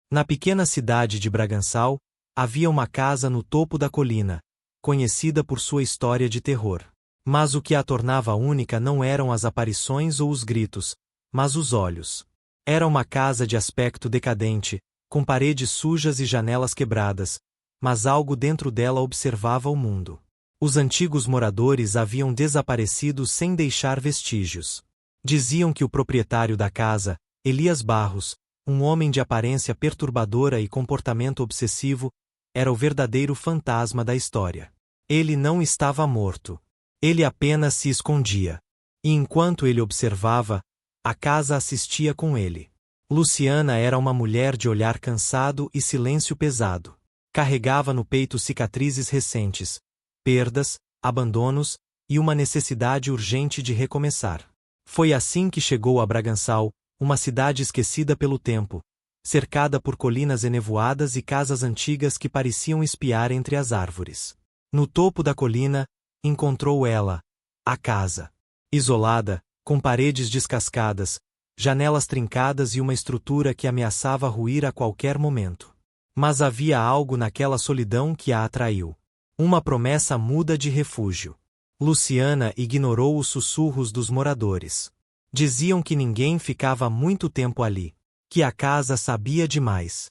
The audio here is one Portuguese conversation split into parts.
Na pequena cidade de Bragançal, havia uma casa no topo da colina, conhecida por sua história de terror. Mas o que a tornava única não eram as aparições ou os gritos, mas os olhos. Era uma casa de aspecto decadente, com paredes sujas e janelas quebradas, mas algo dentro dela observava o mundo. Os antigos moradores haviam desaparecido sem deixar vestígios. Diziam que o proprietário da casa, Elias Barros, um homem de aparência perturbadora e comportamento obsessivo, era o verdadeiro fantasma da história. Ele não estava morto. Ele apenas se escondia. E enquanto ele observava, a casa assistia com ele. Luciana era uma mulher de olhar cansado e silêncio pesado. Carregava no peito cicatrizes recentes, perdas, abandonos e uma necessidade urgente de recomeçar. Foi assim que chegou a Bragançal, uma cidade esquecida pelo tempo, cercada por colinas enevoadas e casas antigas que pareciam espiar entre as árvores. No topo da colina, encontrou ela, a casa. Isolada, com paredes descascadas, janelas trincadas e uma estrutura que ameaçava ruir a qualquer momento. Mas havia algo naquela solidão que a atraiu. Uma promessa muda de refúgio. Luciana ignorou os sussurros dos moradores. Diziam que ninguém ficava muito tempo ali, que a casa sabia demais.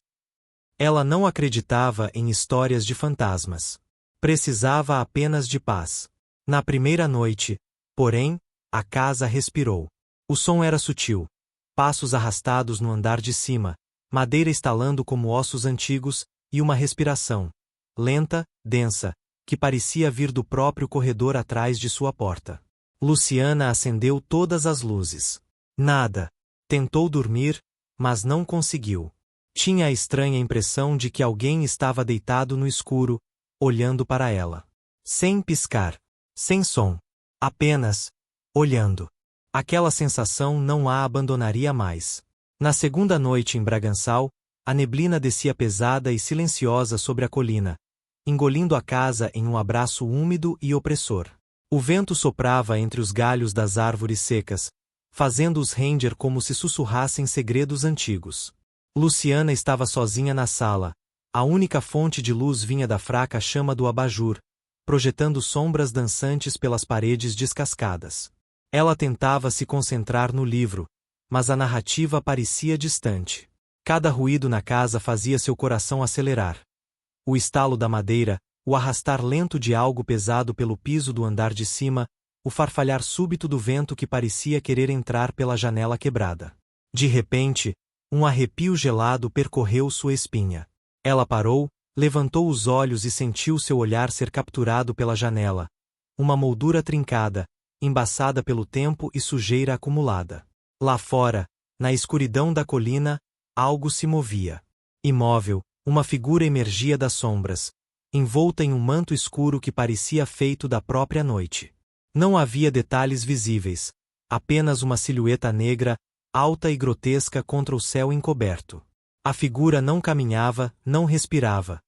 Ela não acreditava em histórias de fantasmas. Precisava apenas de paz. Na primeira noite, porém, a casa respirou. O som era sutil. Passos arrastados no andar de cima, madeira estalando como ossos antigos, e uma respiração, lenta, densa, que parecia vir do próprio corredor atrás de sua porta. Luciana acendeu todas as luzes. Nada. Tentou dormir, mas não conseguiu. Tinha a estranha impressão de que alguém estava deitado no escuro, olhando para ela. Sem piscar. Sem som. Apenas olhando. Aquela sensação não a abandonaria mais. Na segunda noite em Bragançal, a neblina descia pesada e silenciosa sobre a colina, engolindo a casa em um abraço úmido e opressor. O vento soprava entre os galhos das árvores secas, fazendo-os render como se sussurrassem segredos antigos. Luciana estava sozinha na sala. A única fonte de luz vinha da fraca chama do abajur, projetando sombras dançantes pelas paredes descascadas. Ela tentava se concentrar no livro, mas a narrativa parecia distante. Cada ruído na casa fazia seu coração acelerar. O estalo da madeira, o arrastar lento de algo pesado pelo piso do andar de cima, o farfalhar súbito do vento que parecia querer entrar pela janela quebrada. De repente, um arrepio gelado percorreu sua espinha. Ela parou, levantou os olhos e sentiu seu olhar ser capturado pela janela. Uma moldura trincada, embaçada pelo tempo e sujeira acumulada. Lá fora, na escuridão da colina, algo se movia. Imóvel, uma figura emergia das sombras, envolta em um manto escuro que parecia feito da própria noite. Não havia detalhes visíveis, apenas uma silhueta negra, alta e grotesca contra o céu encoberto. A figura não caminhava, não respirava.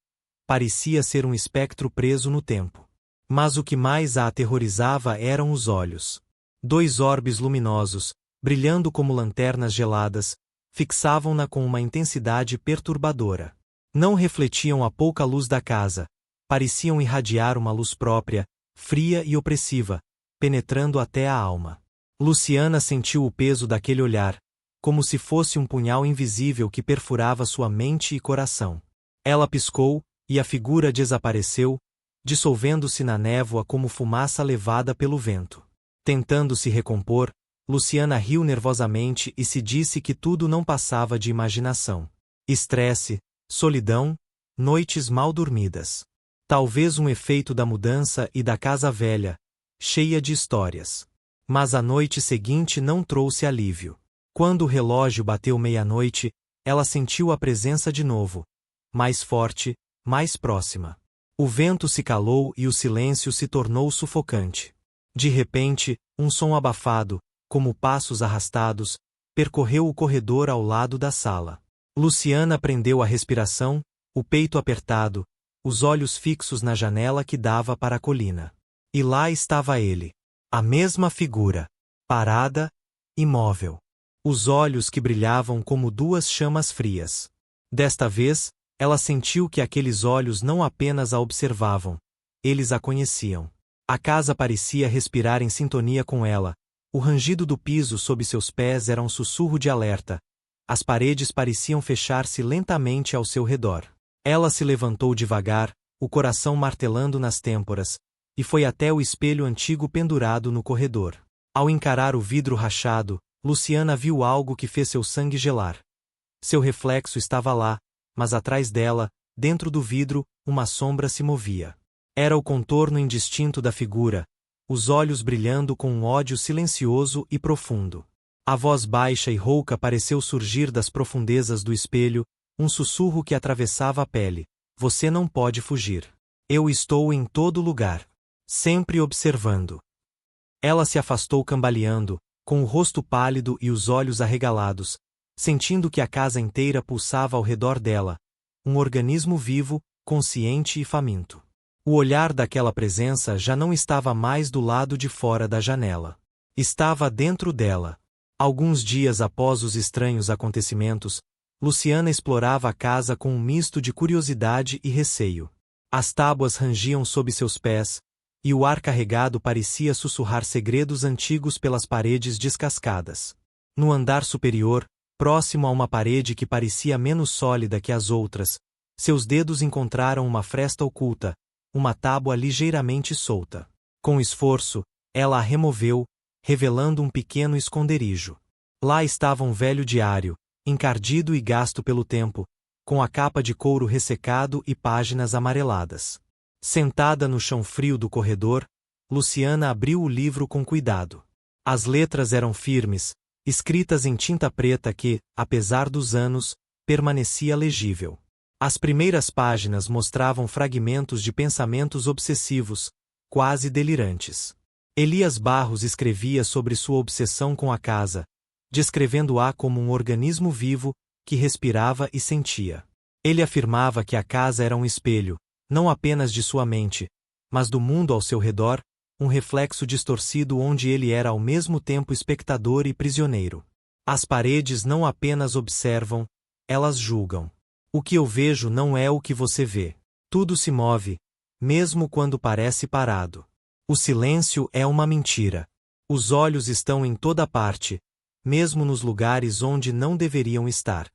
Parecia ser um espectro preso no tempo. Mas o que mais a aterrorizava eram os olhos. Dois orbes luminosos, brilhando como lanternas geladas, fixavam-na com uma intensidade perturbadora. Não refletiam a pouca luz da casa, pareciam irradiar uma luz própria, fria e opressiva, penetrando até a alma. Luciana sentiu o peso daquele olhar, como se fosse um punhal invisível que perfurava sua mente e coração. Ela piscou, e a figura desapareceu, dissolvendo-se na névoa como fumaça levada pelo vento. Tentando se recompor, Luciana riu nervosamente e se disse que tudo não passava de imaginação. Estresse, solidão, noites mal dormidas. Talvez um efeito da mudança e da casa velha, cheia de histórias. Mas a noite seguinte não trouxe alívio. Quando o relógio bateu meia-noite, ela sentiu a presença de novo, mais forte, mais próxima. O vento se calou e o silêncio se tornou sufocante. De repente, um som abafado, como passos arrastados, percorreu o corredor ao lado da sala. Luciana prendeu a respiração, o peito apertado, os olhos fixos na janela que dava para a colina. E lá estava ele. A mesma figura. Parada, imóvel. Os olhos que brilhavam como duas chamas frias. Desta vez, ela sentiu que aqueles olhos não apenas a observavam, eles a conheciam. A casa parecia respirar em sintonia com ela. O rangido do piso sob seus pés era um sussurro de alerta. As paredes pareciam fechar-se lentamente ao seu redor. Ela se levantou devagar, o coração martelando nas têmporas, e foi até o espelho antigo pendurado no corredor. Ao encarar o vidro rachado, Luciana viu algo que fez seu sangue gelar. Seu reflexo estava lá, mas atrás dela, dentro do vidro, uma sombra se movia. Era o contorno indistinto da figura, os olhos brilhando com um ódio silencioso e profundo. A voz baixa e rouca pareceu surgir das profundezas do espelho, um sussurro que atravessava a pele. Você não pode fugir. Eu estou em todo lugar. Sempre observando. Ela se afastou cambaleando, com o rosto pálido e os olhos arregalados, sentindo que a casa inteira pulsava ao redor dela, um organismo vivo, consciente e faminto. O olhar daquela presença já não estava mais do lado de fora da janela. Estava dentro dela. Alguns dias após os estranhos acontecimentos, Luciana explorava a casa com um misto de curiosidade e receio. As tábuas rangiam sob seus pés, e o ar carregado parecia sussurrar segredos antigos pelas paredes descascadas. No andar superior, próximo a uma parede que parecia menos sólida que as outras, seus dedos encontraram uma fresta oculta, uma tábua ligeiramente solta. Com esforço, ela a removeu, revelando um pequeno esconderijo. Lá estava um velho diário, encardido e gasto pelo tempo, com a capa de couro ressecado e páginas amareladas. Sentada no chão frio do corredor, Luciana abriu o livro com cuidado. As letras eram firmes, escritas em tinta preta que, apesar dos anos, permanecia legível. As primeiras páginas mostravam fragmentos de pensamentos obsessivos, quase delirantes. Elias Barros escrevia sobre sua obsessão com a casa, descrevendo-a como um organismo vivo, que respirava e sentia. Ele afirmava que a casa era um espelho, não apenas de sua mente, mas do mundo ao seu redor, um reflexo distorcido onde ele era ao mesmo tempo espectador e prisioneiro. As paredes não apenas observam, elas julgam. O que eu vejo não é o que você vê. Tudo se move, mesmo quando parece parado. O silêncio é uma mentira. Os olhos estão em toda parte, mesmo nos lugares onde não deveriam estar.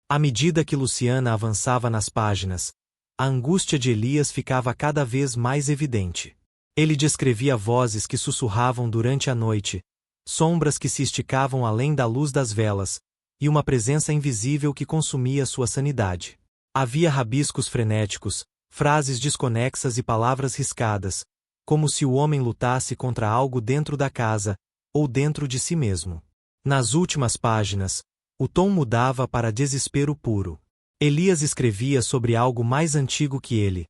À medida que Luciana avançava nas páginas, a angústia de Elias ficava cada vez mais evidente. Ele descrevia vozes que sussurravam durante a noite, sombras que se esticavam além da luz das velas, e uma presença invisível que consumia sua sanidade. Havia rabiscos frenéticos, frases desconexas e palavras riscadas, como se o homem lutasse contra algo dentro da casa, ou dentro de si mesmo. Nas últimas páginas, o tom mudava para desespero puro. Elias escrevia sobre algo mais antigo que ele,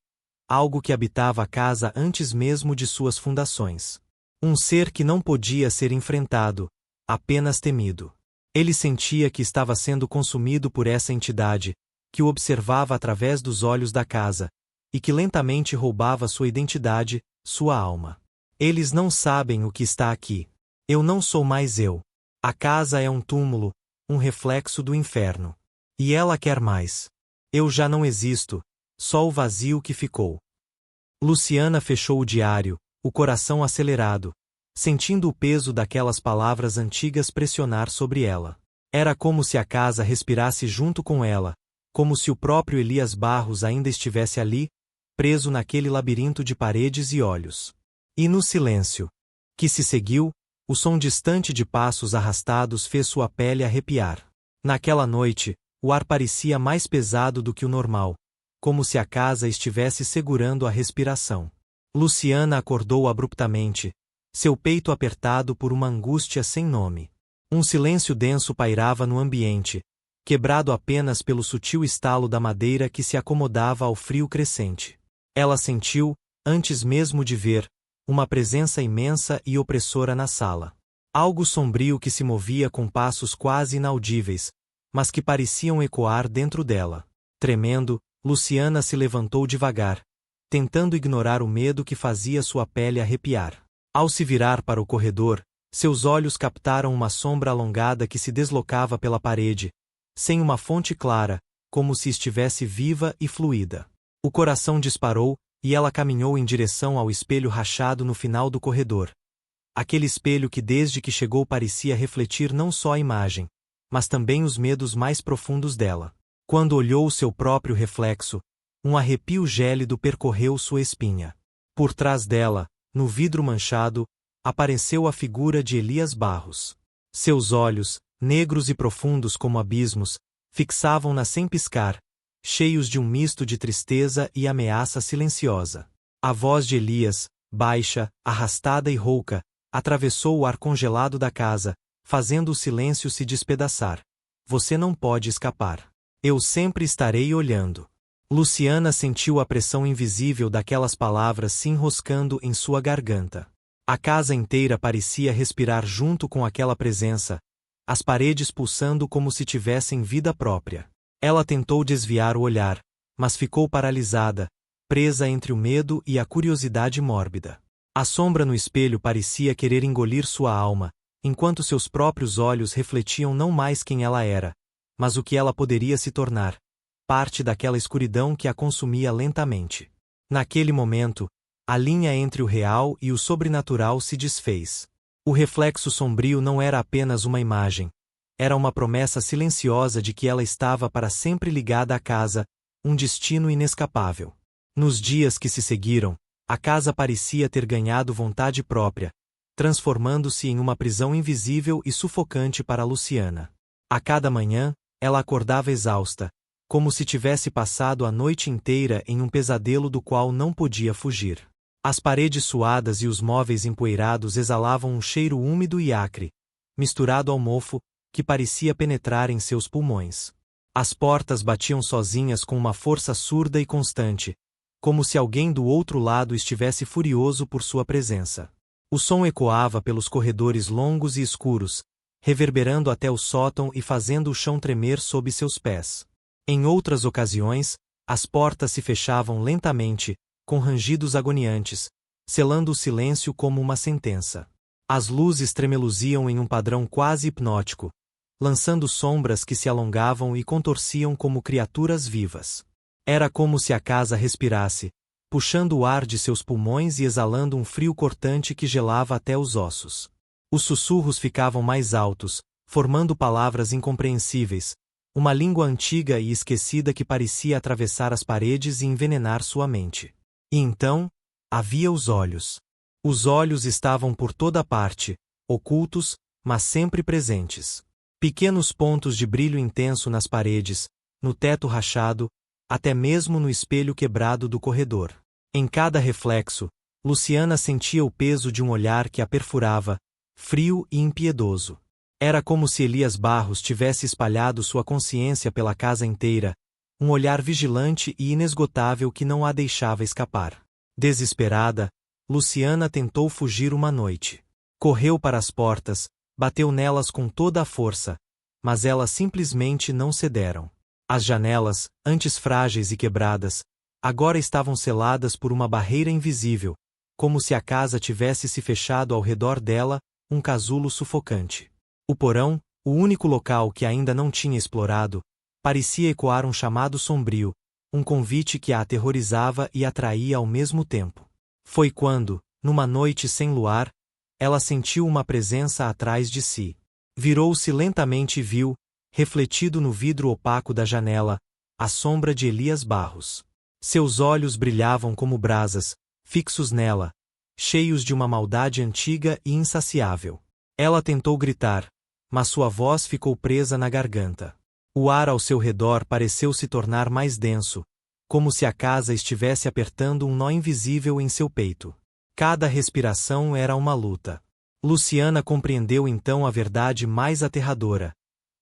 algo que habitava a casa antes mesmo de suas fundações. Um ser que não podia ser enfrentado, apenas temido. Ele sentia que estava sendo consumido por essa entidade, que o observava através dos olhos da casa, e que lentamente roubava sua identidade, sua alma. Eles não sabem o que está aqui. Eu não sou mais eu. A casa é um túmulo, um reflexo do inferno. E ela quer mais. Eu já não existo, só o vazio que ficou. Luciana fechou o diário, o coração acelerado, sentindo o peso daquelas palavras antigas pressionar sobre ela. Era como se a casa respirasse junto com ela, como se o próprio Elias Barros ainda estivesse ali, preso naquele labirinto de paredes e olhos. E no silêncio que se seguiu, o som distante de passos arrastados fez sua pele arrepiar. Naquela noite, o ar parecia mais pesado do que o normal, como se a casa estivesse segurando a respiração. Luciana acordou abruptamente, seu peito apertado por uma angústia sem nome. Um silêncio denso pairava no ambiente, quebrado apenas pelo sutil estalo da madeira que se acomodava ao frio crescente. Ela sentiu, antes mesmo de ver, uma presença imensa e opressora na sala. Algo sombrio que se movia com passos quase inaudíveis, mas que pareciam ecoar dentro dela. Tremendo, Luciana se levantou devagar, tentando ignorar o medo que fazia sua pele arrepiar. Ao se virar para o corredor, seus olhos captaram uma sombra alongada que se deslocava pela parede, sem uma fonte clara, como se estivesse viva e fluida. O coração disparou, e ela caminhou em direção ao espelho rachado no final do corredor. Aquele espelho que desde que chegou parecia refletir não só a imagem, mas também os medos mais profundos dela. Quando olhou o seu próprio reflexo, um arrepio gélido percorreu sua espinha. Por trás dela, no vidro manchado, apareceu a figura de Elias Barros. Seus olhos, negros e profundos como abismos, fixavam-na sem piscar, cheios de um misto de tristeza e ameaça silenciosa. A voz de Elias, baixa, arrastada e rouca, atravessou o ar congelado da casa, fazendo o silêncio se despedaçar. Você não pode escapar. Eu sempre estarei olhando. Luciana sentiu a pressão invisível daquelas palavras se enroscando em sua garganta. A casa inteira parecia respirar junto com aquela presença, as paredes pulsando como se tivessem vida própria. Ela tentou desviar o olhar, mas ficou paralisada, presa entre o medo e a curiosidade mórbida. A sombra no espelho parecia querer engolir sua alma, enquanto seus próprios olhos refletiam não mais quem ela era, mas o que ela poderia se tornar, parte daquela escuridão que a consumia lentamente. Naquele momento, a linha entre o real e o sobrenatural se desfez. O reflexo sombrio não era apenas uma imagem, era uma promessa silenciosa de que ela estava para sempre ligada à casa, um destino inescapável. Nos dias que se seguiram, a casa parecia ter ganhado vontade própria, transformando-se em uma prisão invisível e sufocante para Luciana. A cada manhã, ela acordava exausta, como se tivesse passado a noite inteira em um pesadelo do qual não podia fugir. As paredes suadas e os móveis empoeirados exalavam um cheiro úmido e acre, misturado ao mofo, que parecia penetrar em seus pulmões. As portas batiam sozinhas com uma força surda e constante, como se alguém do outro lado estivesse furioso por sua presença. O som ecoava pelos corredores longos e escuros, reverberando até o sótão e fazendo o chão tremer sob seus pés. Em outras ocasiões, as portas se fechavam lentamente, com rangidos agoniantes, selando o silêncio como uma sentença. As luzes tremeluziam em um padrão quase hipnótico, lançando sombras que se alongavam e contorciam como criaturas vivas. Era como se a casa respirasse, puxando o ar de seus pulmões e exalando um frio cortante que gelava até os ossos. Os sussurros ficavam mais altos, formando palavras incompreensíveis, uma língua antiga e esquecida que parecia atravessar as paredes e envenenar sua mente. E então, havia os olhos. Os olhos estavam por toda parte, ocultos, mas sempre presentes. Pequenos pontos de brilho intenso nas paredes, no teto rachado, até mesmo no espelho quebrado do corredor. Em cada reflexo, Luciana sentia o peso de um olhar que a perfurava, frio e impiedoso. Era como se Elias Barros tivesse espalhado sua consciência pela casa inteira, um olhar vigilante e inesgotável que não a deixava escapar. Desesperada, Luciana tentou fugir uma noite. Correu para as portas, bateu nelas com toda a força, mas elas simplesmente não cederam. As janelas, antes frágeis e quebradas, agora estavam seladas por uma barreira invisível, como se a casa tivesse se fechado ao redor dela, um casulo sufocante. O porão, o único local que ainda não tinha explorado, parecia ecoar um chamado sombrio, um convite que a aterrorizava e atraía ao mesmo tempo. Foi quando, numa noite sem luar, ela sentiu uma presença atrás de si. Virou-se lentamente e viu, refletido no vidro opaco da janela, a sombra de Elias Barros. Seus olhos brilhavam como brasas, fixos nela, cheios de uma maldade antiga e insaciável. Ela tentou gritar, mas sua voz ficou presa na garganta. O ar ao seu redor pareceu se tornar mais denso, como se a casa estivesse apertando um nó invisível em seu peito. Cada respiração era uma luta. Luciana compreendeu então a verdade mais aterradora.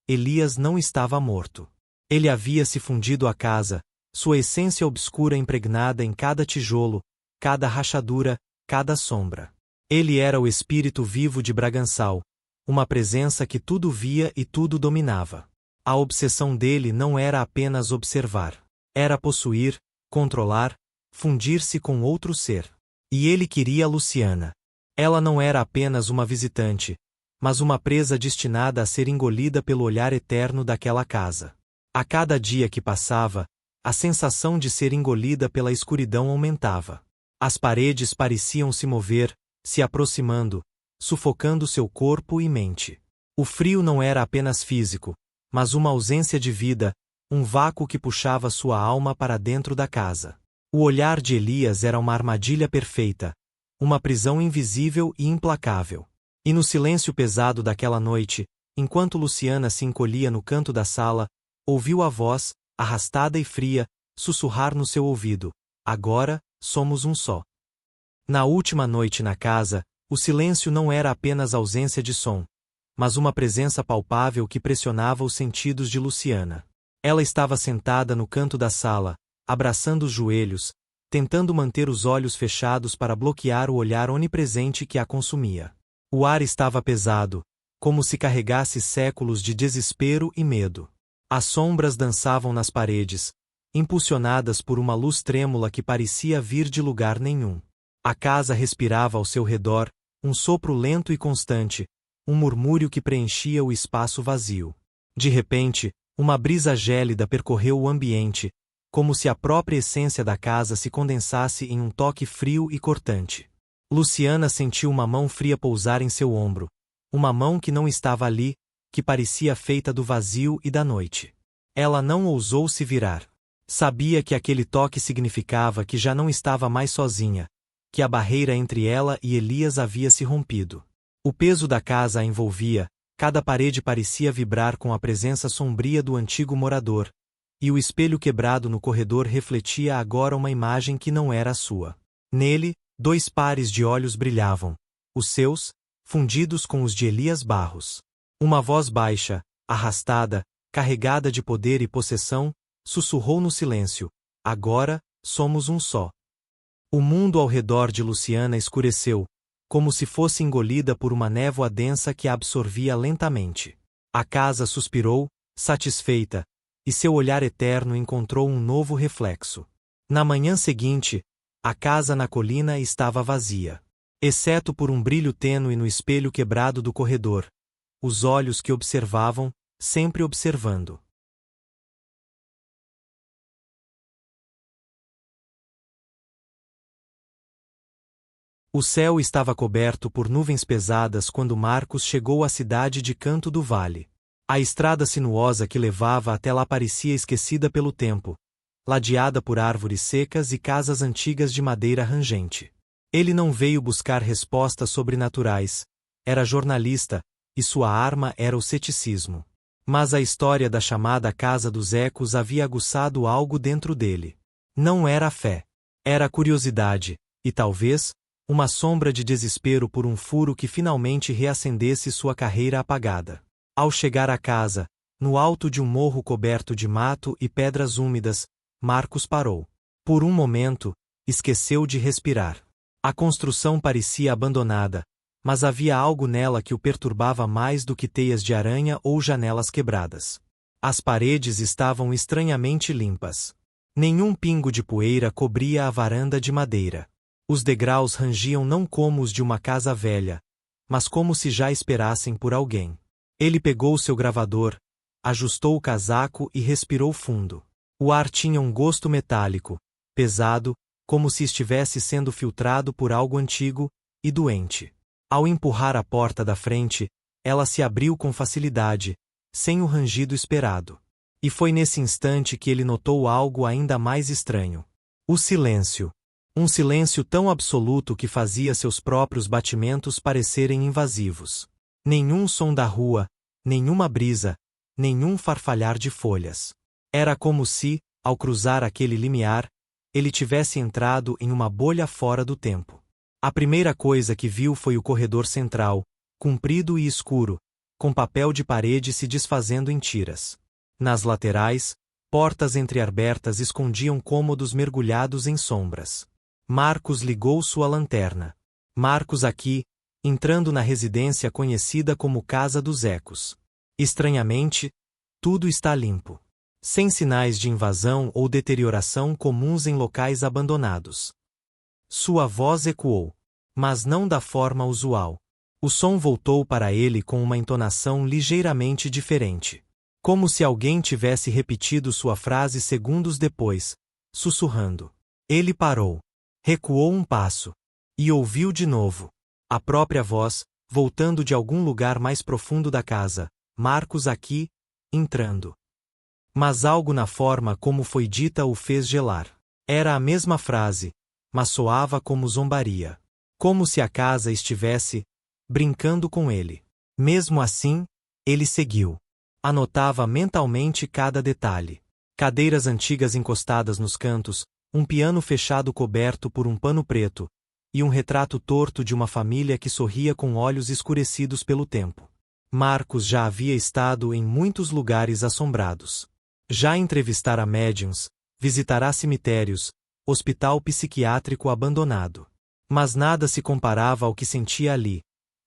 Elias não estava morto. Ele havia se fundido à casa, sua essência obscura impregnada em cada tijolo, cada rachadura, cada sombra. Ele era o espírito vivo de Bragançal, uma presença que tudo via e tudo dominava. A obsessão dele não era apenas observar. Era possuir, controlar, fundir-se com outro ser. E ele queria Luciana. Ela não era apenas uma visitante, mas uma presa destinada a ser engolida pelo olhar eterno daquela casa. A cada dia que passava, a sensação de ser engolida pela escuridão aumentava. As paredes pareciam se mover, se aproximando, sufocando seu corpo e mente. O frio não era apenas físico, mas uma ausência de vida, um vácuo que puxava sua alma para dentro da casa. O olhar de Elias era uma armadilha perfeita, uma prisão invisível e implacável. E no silêncio pesado daquela noite, enquanto Luciana se encolhia no canto da sala, ouviu a voz, arrastada e fria, sussurrar no seu ouvido: agora, somos um só. Na última noite na casa, o silêncio não era apenas ausência de som, mas uma presença palpável que pressionava os sentidos de Luciana. Ela estava sentada no canto da sala, abraçando os joelhos, tentando manter os olhos fechados para bloquear o olhar onipresente que a consumia. O ar estava pesado, como se carregasse séculos de desespero e medo. As sombras dançavam nas paredes, impulsionadas por uma luz trêmula que parecia vir de lugar nenhum. A casa respirava ao seu redor, um sopro lento e constante, um murmúrio que preenchia o espaço vazio. De repente, uma brisa gélida percorreu o ambiente, como se a própria essência da casa se condensasse em um toque frio e cortante. Luciana sentiu uma mão fria pousar em seu ombro, uma mão que não estava ali, que parecia feita do vazio e da noite. Ela não ousou se virar. Sabia que aquele toque significava que já não estava mais sozinha, que a barreira entre ela e Elias havia se rompido. O peso da casa a envolvia, cada parede parecia vibrar com a presença sombria do antigo morador, e o espelho quebrado no corredor refletia agora uma imagem que não era a sua. Nele, 2 pares de olhos brilhavam, os seus, fundidos com os de Elias Barros. Uma voz baixa, arrastada, carregada de poder e possessão, sussurrou no silêncio: agora, somos um só. O mundo ao redor de Luciana escureceu, como se fosse engolida por uma névoa densa que a absorvia lentamente. A casa suspirou, satisfeita, e seu olhar eterno encontrou um novo reflexo. Na manhã seguinte, a casa na colina estava vazia. Exceto por um brilho tênue no espelho quebrado do corredor. Os olhos que observavam, sempre observando. O céu estava coberto por nuvens pesadas quando Marcos chegou à cidade de Canto do Vale. A estrada sinuosa que levava até lá parecia esquecida pelo tempo, ladeada por árvores secas e casas antigas de madeira rangente. Ele não veio buscar respostas sobrenaturais, era jornalista, e sua arma era o ceticismo. Mas a história da chamada Casa dos Ecos havia aguçado algo dentro dele. Não era a fé. Era a curiosidade, e talvez, uma sombra de desespero por um furo que finalmente reacendesse sua carreira apagada. Ao chegar à casa, no alto de um morro coberto de mato e pedras úmidas, Marcos parou. Por um momento, esqueceu de respirar. A construção parecia abandonada, mas havia algo nela que o perturbava mais do que teias de aranha ou janelas quebradas. As paredes estavam estranhamente limpas. Nenhum pingo de poeira cobria a varanda de madeira. Os degraus rangiam não como os de uma casa velha, mas como se já esperassem por alguém. Ele pegou seu gravador, ajustou o casaco e respirou fundo. O ar tinha um gosto metálico, pesado, como se estivesse sendo filtrado por algo antigo e doente. Ao empurrar a porta da frente, ela se abriu com facilidade, sem o rangido esperado. E foi nesse instante que ele notou algo ainda mais estranho. O silêncio. Um silêncio tão absoluto que fazia seus próprios batimentos parecerem invasivos. Nenhum som da rua, nenhuma brisa, nenhum farfalhar de folhas. Era como se, ao cruzar aquele limiar, ele tivesse entrado em uma bolha fora do tempo. A primeira coisa que viu foi o corredor central, comprido e escuro, com papel de parede se desfazendo em tiras. Nas laterais, portas entreabertas escondiam cômodos mergulhados em sombras. Marcos ligou sua lanterna. Marcos aqui, entrando na residência conhecida como Casa dos Ecos. Estranhamente, tudo está limpo. Sem sinais de invasão ou deterioração comuns em locais abandonados. Sua voz ecoou, mas não da forma usual. O som voltou para ele com uma entonação ligeiramente diferente. Como se alguém tivesse repetido sua frase segundos depois, sussurrando. Ele parou. Recuou um passo. E ouviu de novo. A própria voz, voltando de algum lugar mais profundo da casa. Marcos aqui, entrando. Mas algo na forma como foi dita o fez gelar. Era a mesma frase, mas soava como zombaria. Como se a casa estivesse brincando com ele. Mesmo assim, ele seguiu. Anotava mentalmente cada detalhe. Cadeiras antigas encostadas nos cantos, um piano fechado coberto por um pano preto, e um retrato torto de uma família que sorria com olhos escurecidos pelo tempo. Marcos já havia estado em muitos lugares assombrados. Já entrevistara médiuns, visitará cemitérios, hospital psiquiátrico abandonado. Mas nada se comparava ao que sentia ali.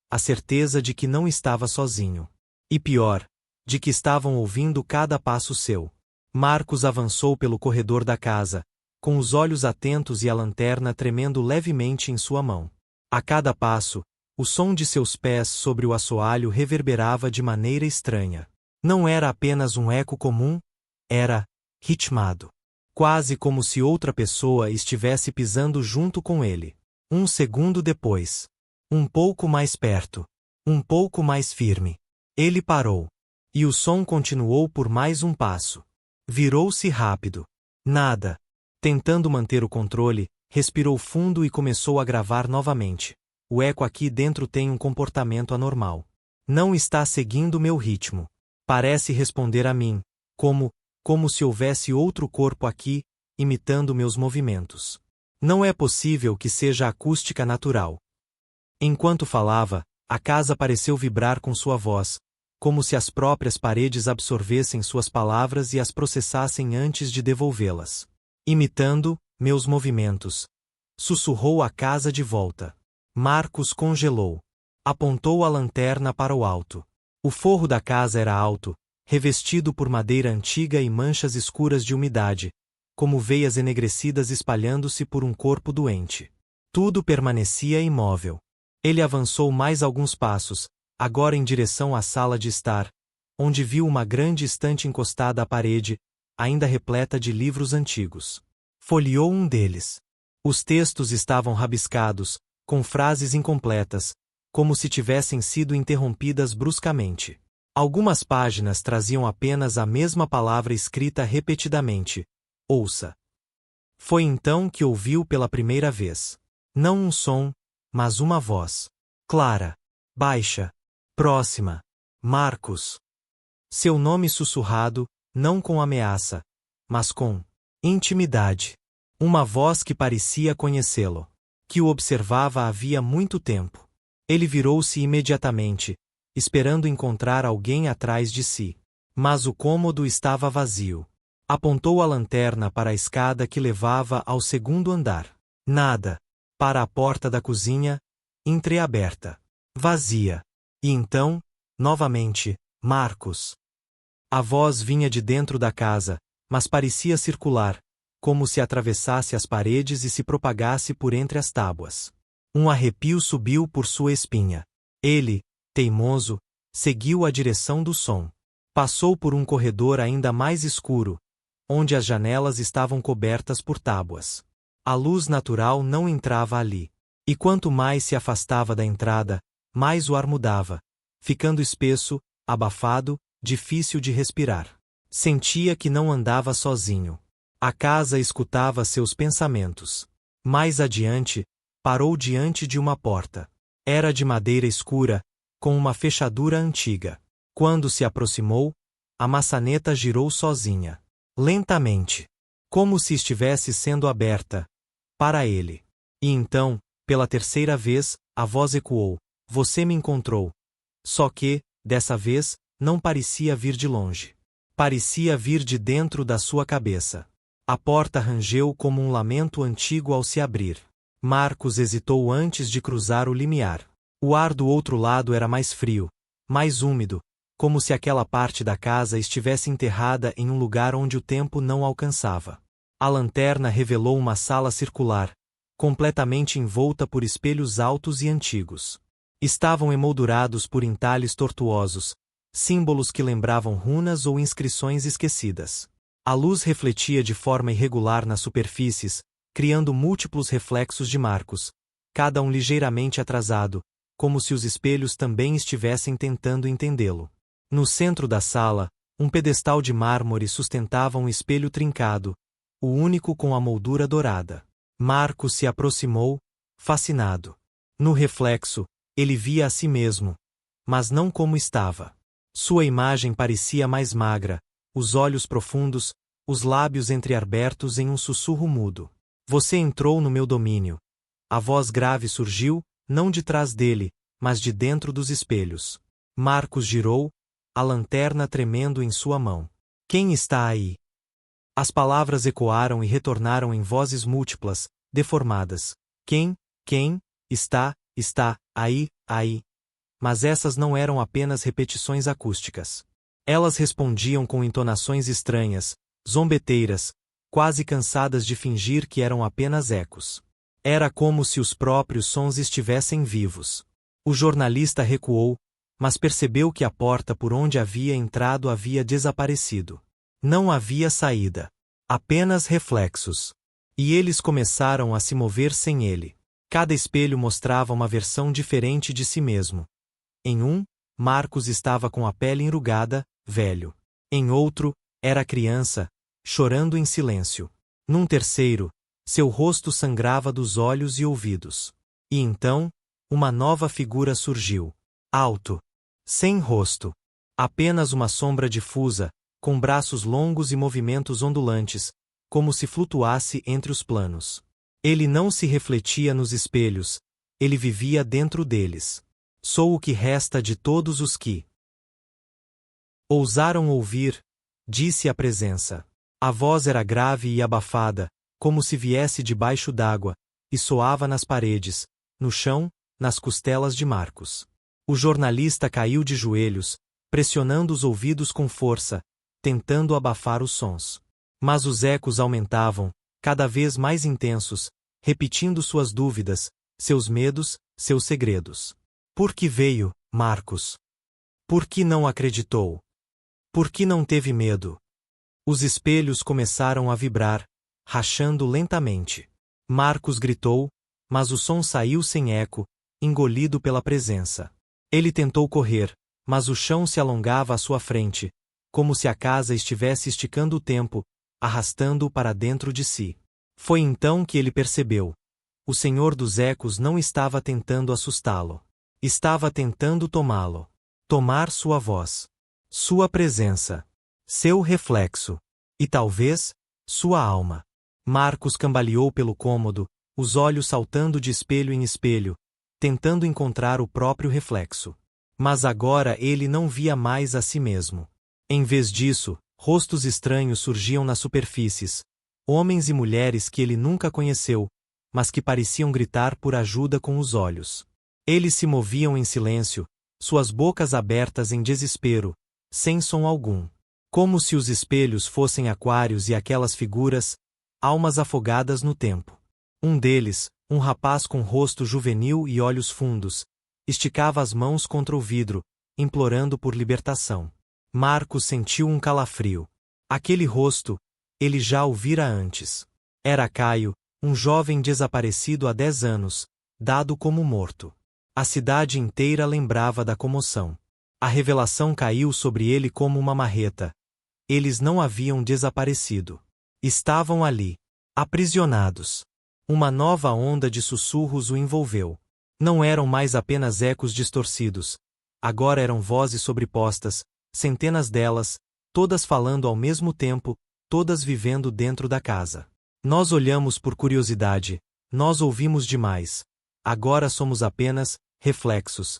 A certeza de que não estava sozinho. E pior, de que estavam ouvindo cada passo seu. Marcos avançou pelo corredor da casa, com os olhos atentos e a lanterna tremendo levemente em sua mão. A cada passo, o som de seus pés sobre o assoalho reverberava de maneira estranha. Não era apenas um eco comum, era ritmado. Quase como se outra pessoa estivesse pisando junto com ele. Um segundo depois. Um pouco mais perto. Um pouco mais firme. Ele parou. E o som continuou por mais um passo. Virou-se rápido. Nada. Tentando manter o controle, respirou fundo e começou a gravar novamente. O eco aqui dentro tem um comportamento anormal. Não está seguindo meu ritmo. Parece responder a mim, como se houvesse outro corpo aqui, imitando meus movimentos. Não é possível que seja acústica natural. Enquanto falava, a casa pareceu vibrar com sua voz, como se as próprias paredes absorvessem suas palavras e as processassem antes de devolvê-las. Imitando meus movimentos. Sussurrou a casa de volta. Marcos congelou. Apontou a lanterna para o alto. O forro da casa era alto, revestido por madeira antiga e manchas escuras de umidade, como veias enegrecidas espalhando-se por um corpo doente. Tudo permanecia imóvel. Ele avançou mais alguns passos, agora em direção à sala de estar, onde viu uma grande estante encostada à parede, ainda repleta de livros antigos. Folheou um deles. Os textos estavam rabiscados, com frases incompletas, como se tivessem sido interrompidas bruscamente. Algumas páginas traziam apenas a mesma palavra escrita repetidamente. Ouça. Foi então que ouviu pela primeira vez. Não um som, mas uma voz. Clara. Baixa. Próxima. Marcos. Seu nome sussurrado, não com ameaça, mas com intimidade. Uma voz que parecia conhecê-lo. Que o observava havia muito tempo. Ele virou-se imediatamente, esperando encontrar alguém atrás de si. Mas o cômodo estava vazio. Apontou a lanterna para a escada que levava ao segundo andar. Nada. Para a porta da cozinha, entreaberta. Vazia. E então, novamente, Marcos. A voz vinha de dentro da casa, mas parecia circular, como se atravessasse as paredes e se propagasse por entre as tábuas. Um arrepio subiu por sua espinha. Ele, teimoso, seguiu a direção do som. Passou por um corredor ainda mais escuro, onde as janelas estavam cobertas por tábuas. A luz natural não entrava ali. E quanto mais se afastava da entrada, mais o ar mudava, ficando espesso, abafado, difícil de respirar. Sentia que não andava sozinho. A casa escutava seus pensamentos. Mais adiante, parou diante de uma porta. Era de madeira escura, com uma fechadura antiga. Quando se aproximou, a maçaneta girou sozinha. Lentamente. Como se estivesse sendo aberta. Para ele. E então, pela terceira vez, a voz ecoou. Você me encontrou. Só que, dessa vez, não parecia vir de longe. Parecia vir de dentro da sua cabeça. A porta rangeu como um lamento antigo ao se abrir. Marcos hesitou antes de cruzar o limiar. O ar do outro lado era mais frio, mais úmido, como se aquela parte da casa estivesse enterrada em um lugar onde o tempo não alcançava. A lanterna revelou uma sala circular, completamente envolta por espelhos altos e antigos. Estavam emoldurados por entalhes tortuosos, símbolos que lembravam runas ou inscrições esquecidas. A luz refletia de forma irregular nas superfícies, criando múltiplos reflexos de marcos, cada um ligeiramente atrasado, como se os espelhos também estivessem tentando entendê-lo. No centro da sala, um pedestal de mármore sustentava um espelho trincado, o único com a moldura dourada. Marcos se aproximou, fascinado. No reflexo, ele via a si mesmo, mas não como estava. Sua imagem parecia mais magra, os olhos profundos, os lábios entreabertos em um sussurro mudo. Você entrou no meu domínio. A voz grave surgiu, não de trás dele, mas de dentro dos espelhos. Marcos girou, a lanterna tremendo em sua mão. Quem está aí? As palavras ecoaram e retornaram em vozes múltiplas, deformadas. Quem está aí? Mas essas não eram apenas repetições acústicas. Elas respondiam com entonações estranhas, zombeteiras, quase cansadas de fingir que eram apenas ecos. Era como se os próprios sons estivessem vivos. O jornalista recuou, mas percebeu que a porta por onde havia entrado havia desaparecido. Não havia saída. Apenas reflexos. E eles começaram a se mover sem ele. Cada espelho mostrava uma versão diferente de si mesmo. Em um, Marcos estava com a pele enrugada, velho. Em outro, era criança, chorando em silêncio. Num terceiro, seu rosto sangrava dos olhos e ouvidos. E então, uma nova figura surgiu. Alto. Sem rosto. Apenas uma sombra difusa, com braços longos e movimentos ondulantes, como se flutuasse entre os planos. Ele não se refletia nos espelhos, ele vivia dentro deles. Sou o que resta de todos os que ousaram ouvir, disse a presença. A voz era grave e abafada, como se viesse debaixo d'água, e soava nas paredes, no chão, nas costelas de Marcos. O jornalista caiu de joelhos, pressionando os ouvidos com força, tentando abafar os sons. Mas os ecos aumentavam, cada vez mais intensos, repetindo suas dúvidas, seus medos, seus segredos. Por que veio, Marcos? Por que não acreditou? Por que não teve medo? Os espelhos começaram a vibrar, rachando lentamente. Marcos gritou, mas o som saiu sem eco, engolido pela presença. Ele tentou correr, mas o chão se alongava à sua frente, como se a casa estivesse esticando o tempo, arrastando-o para dentro de si. Foi então que ele percebeu. O Senhor dos Ecos não estava tentando assustá-lo. Estava tentando tomá-lo. Tomar sua voz. Sua presença. Seu reflexo. E talvez, sua alma. Marcos cambaleou pelo cômodo, os olhos saltando de espelho em espelho, tentando encontrar o próprio reflexo. Mas agora ele não via mais a si mesmo. Em vez disso, rostos estranhos surgiam nas superfícies, homens e mulheres que ele nunca conheceu, mas que pareciam gritar por ajuda com os olhos. Eles se moviam em silêncio, suas bocas abertas em desespero, sem som algum. Como se os espelhos fossem aquários e aquelas figuras, almas afogadas no tempo. Um deles, um rapaz com rosto juvenil e olhos fundos, esticava as mãos contra o vidro, implorando por libertação. Marcos sentiu um calafrio. Aquele rosto, ele já o vira antes. Era Caio, um jovem desaparecido há 10 anos, dado como morto. A cidade inteira lembrava da comoção. A revelação caiu sobre ele como uma marreta. Eles não haviam desaparecido. Estavam ali, aprisionados. Uma nova onda de sussurros o envolveu. Não eram mais apenas ecos distorcidos. Agora eram vozes sobrepostas, centenas delas, todas falando ao mesmo tempo, todas vivendo dentro da casa. Nós olhamos por curiosidade, nós ouvimos demais. Agora somos apenas reflexos.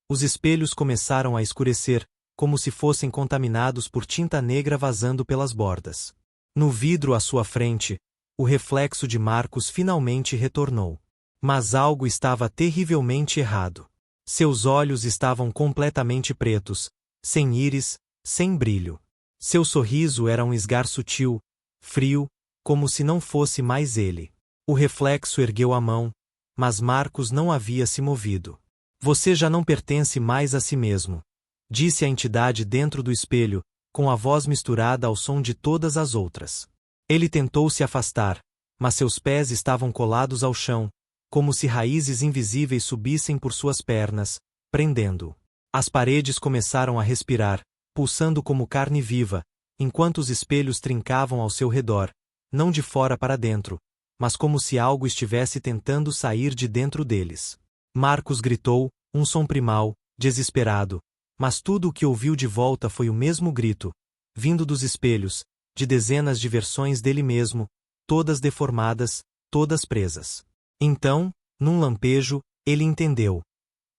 Os espelhos começaram a escurecer, como se fossem contaminados por tinta negra vazando pelas bordas. No vidro à sua frente, o reflexo de Marcos finalmente retornou. Mas algo estava terrivelmente errado. Seus olhos estavam completamente pretos, sem íris, sem brilho. Seu sorriso era um esgar sutil, frio, como se não fosse mais ele. O reflexo ergueu a mão, mas Marcos não havia se movido. Você já não pertence mais a si mesmo. disse a entidade dentro do espelho, com a voz misturada ao som de todas as outras. Ele tentou se afastar, mas seus pés estavam colados ao chão, como se raízes invisíveis subissem por suas pernas, prendendo-o. As paredes começaram a respirar, pulsando como carne viva, enquanto os espelhos trincavam ao seu redor, não de fora para dentro, mas como se algo estivesse tentando sair de dentro deles. Marcos gritou, um som primal, desesperado, mas tudo o que ouviu de volta foi o mesmo grito, vindo dos espelhos, de dezenas de versões dele mesmo, todas deformadas, todas presas. Então, num lampejo, ele entendeu.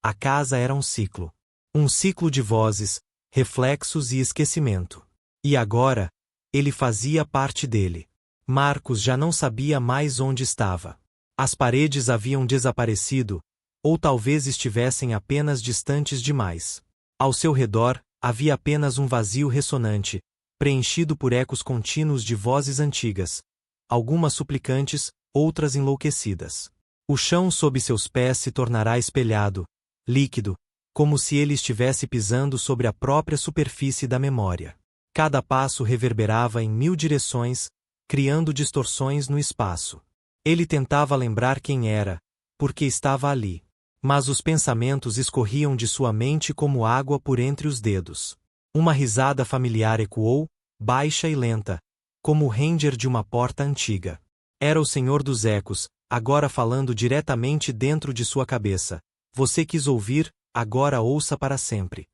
A casa era um ciclo. Um ciclo de vozes, reflexos e esquecimento. E agora, ele fazia parte dele. Marcos já não sabia mais onde estava. As paredes haviam desaparecido, ou talvez estivessem apenas distantes demais. Ao seu redor, havia apenas um vazio ressonante, preenchido por ecos contínuos de vozes antigas, algumas suplicantes, outras enlouquecidas. O chão sob seus pés se tornará espelhado, líquido, como se ele estivesse pisando sobre a própria superfície da memória. Cada passo reverberava em 1000 direções, criando distorções no espaço. Ele tentava lembrar quem era, porque estava ali. Mas os pensamentos escorriam de sua mente como água por entre os dedos. Uma risada familiar ecoou, baixa e lenta, como o ranger de uma porta antiga. Era o Senhor dos Ecos, agora falando diretamente dentro de sua cabeça. Você quis ouvir, agora ouça para sempre.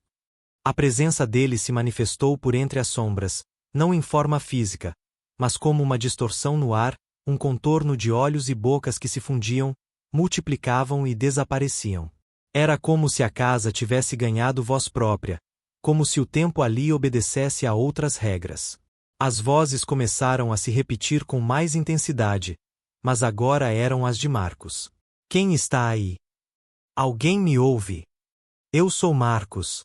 A presença dele se manifestou por entre as sombras, não em forma física, mas como uma distorção no ar, um contorno de olhos e bocas que se fundiam, multiplicavam e desapareciam. Era como se a casa tivesse ganhado voz própria, como se o tempo ali obedecesse a outras regras. As vozes começaram a se repetir com mais intensidade, mas agora eram as de Marcos. Quem está aí? Alguém me ouve? Eu sou Marcos.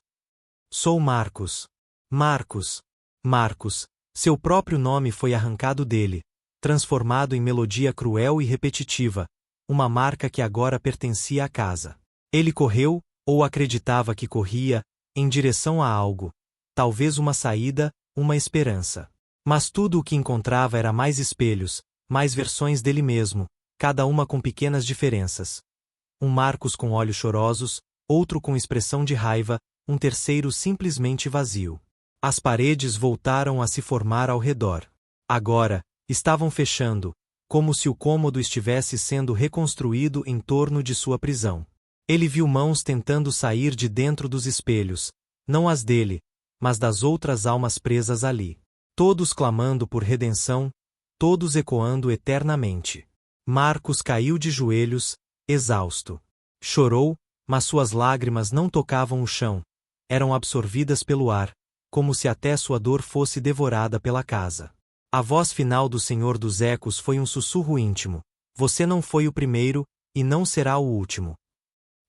Sou Marcos. Marcos. Marcos. Seu próprio nome foi arrancado dele, transformado em melodia cruel e repetitiva, uma marca que agora pertencia à casa. Ele correu, ou acreditava que corria, em direção a algo, talvez uma saída, uma esperança. Mas tudo o que encontrava era mais espelhos, mais versões dele mesmo, cada uma com pequenas diferenças. Um Marcos com olhos chorosos, outro com expressão de raiva, um terceiro simplesmente vazio. As paredes voltaram a se formar ao redor. Agora, estavam fechando, como se o cômodo estivesse sendo reconstruído em torno de sua prisão. Ele viu mãos tentando sair de dentro dos espelhos, não as dele, mas das outras almas presas ali. Todos clamando por redenção, todos ecoando eternamente. Marcos caiu de joelhos, exausto. Chorou, mas suas lágrimas não tocavam o chão, eram absorvidas pelo ar, como se até sua dor fosse devorada pela casa. A voz final do Senhor dos Ecos foi um sussurro íntimo. Você não foi o primeiro, e não será o último.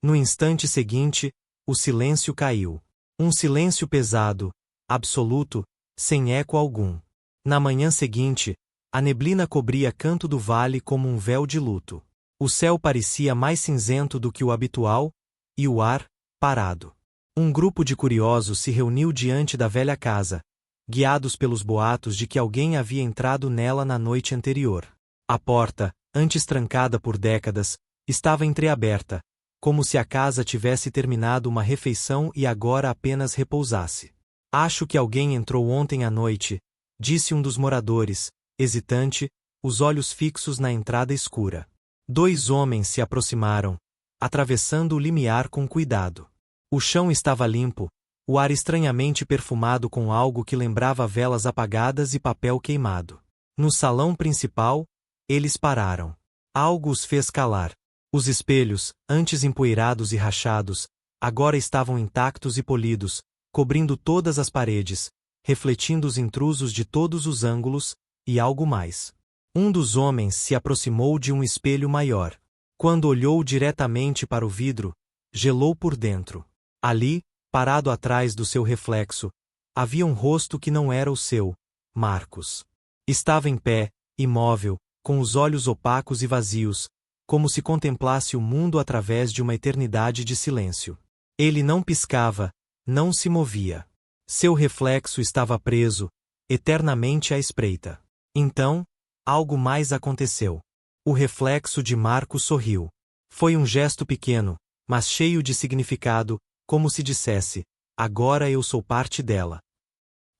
No instante seguinte, o silêncio caiu. Um silêncio pesado, absoluto, sem eco algum. Na manhã seguinte, a neblina cobria Canto do Vale como um véu de luto. O céu parecia mais cinzento do que o habitual, e o ar, parado. Um grupo de curiosos se reuniu diante da velha casa, guiados pelos boatos de que alguém havia entrado nela na noite anterior. A porta, antes trancada por décadas, estava entreaberta, como se a casa tivesse terminado uma refeição e agora apenas repousasse. Acho que alguém entrou ontem à noite, disse um dos moradores, hesitante, os olhos fixos na entrada escura. 2 homens se aproximaram, atravessando o limiar com cuidado. O chão estava limpo, o ar estranhamente perfumado com algo que lembrava velas apagadas e papel queimado. No salão principal, eles pararam. Algo os fez calar. Os espelhos, antes empoeirados e rachados, agora estavam intactos e polidos, cobrindo todas as paredes, refletindo os intrusos de todos os ângulos, e algo mais. Um dos homens se aproximou de um espelho maior. Quando olhou diretamente para o vidro, gelou por dentro. Ali, parado atrás do seu reflexo, havia um rosto que não era o seu, Marcos. Estava em pé, imóvel, com os olhos opacos e vazios, como se contemplasse o mundo através de uma eternidade de silêncio. Ele não piscava, Não se movia. Seu reflexo estava preso, eternamente à espreita. Então, algo mais aconteceu. O reflexo de Marco sorriu. Foi um gesto pequeno, mas cheio de significado, como se dissesse: agora eu sou parte dela.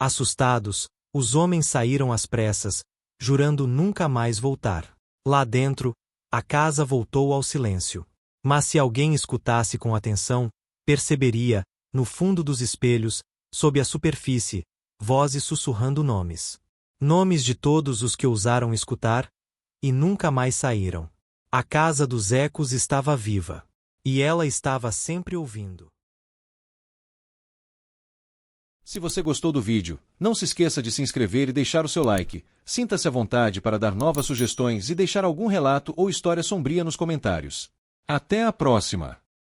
Assustados, os homens saíram às pressas, jurando nunca mais voltar. Lá dentro, a casa voltou ao silêncio. Mas se alguém escutasse com atenção, perceberia, no fundo dos espelhos, sob a superfície, vozes sussurrando nomes. Nomes de todos os que ousaram escutar, e nunca mais saíram. A casa dos ecos estava viva. E ela estava sempre ouvindo. Se você gostou do vídeo, não se esqueça de se inscrever e deixar o seu like. Sinta-se à vontade para dar novas sugestões e deixar algum relato ou história sombria nos comentários. Até a próxima!